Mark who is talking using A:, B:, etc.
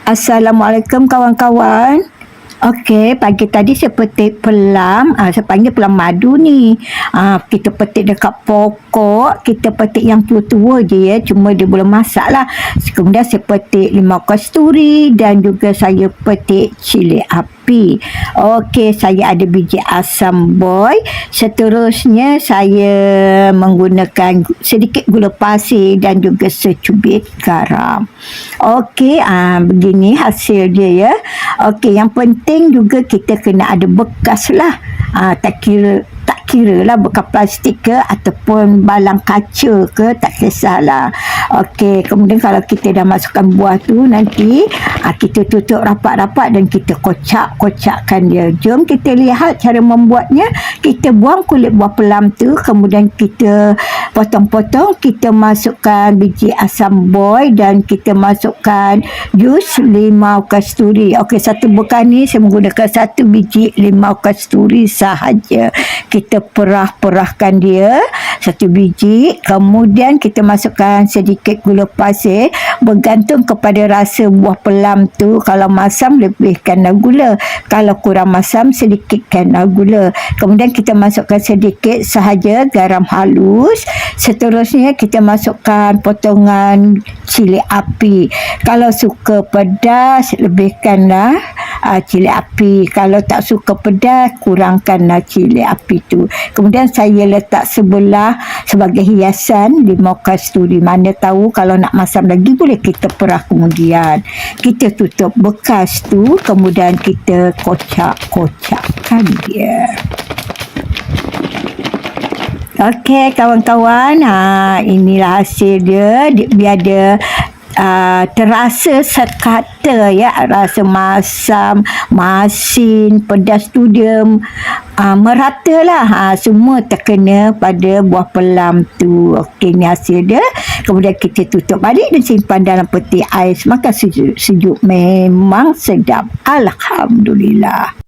A: Assalamualaikum kawan-kawan. Okey, pagi tadi saya petik pelam, saya panggil pelam madu ni. Kita petik dekat pokok, kita petik yang tua-tua je ya, cuma dia belum masak lah. Kemudian saya petik limau kasturi dan juga saya petik cili api. Okey, saya ada biji asam boy. Seterusnya saya menggunakan sedikit gula pasir dan juga secubit garam. Okey, begini hasil dia ya. Okey, yang penting juga kita kena ada bekas lah. Tak kira lah bekas plastik ke ataupun balang kaca ke, tak kisahlah. Okey, kemudian kalau kita dah masukkan buah tu, nanti kita tutup rapat-rapat dan kita kocak-kocakkan dia. Jom kita lihat cara membuatnya. Kita buang kulit buah pelam tu, kemudian kita potong-potong, kita masukkan biji asam boy dan kita masukkan jus limau kasturi. Okey, satu bekas ni saya menggunakan satu biji limau kasturi sahaja. Kita perah-perahkan dia satu biji, kemudian kita masukkan sedikit gula pasir, bergantung kepada rasa buah pelam tu. Kalau masam lebihkanlah gula, kalau kurang masam sedikitkanlah gula. Kemudian kita masukkan sedikit sahaja garam halus. Seterusnya kita masukkan potongan cili api. Kalau suka pedas, lebihkanlah cili api. Kalau tak suka pedas, kurangkanlah cili api tu. Kemudian saya letak sebelah sebagai hiasan limau kasturi. Mana tahu kalau nak masam lagi boleh kita perah kemudian. Kita tutup bekas tu, kemudian kita kocak-kocakkan dia. Okey kawan-kawan, inilah hasil dia. Biar dia terasa sekata ya, rasa masam, masin, pedas tu dia meratalah, semua terkena pada buah pelam tu. Okey, ni hasil dia. Kemudian kita tutup balik dan simpan dalam peti ais. Makan sejuk-sejuk memang sedap. Alhamdulillah.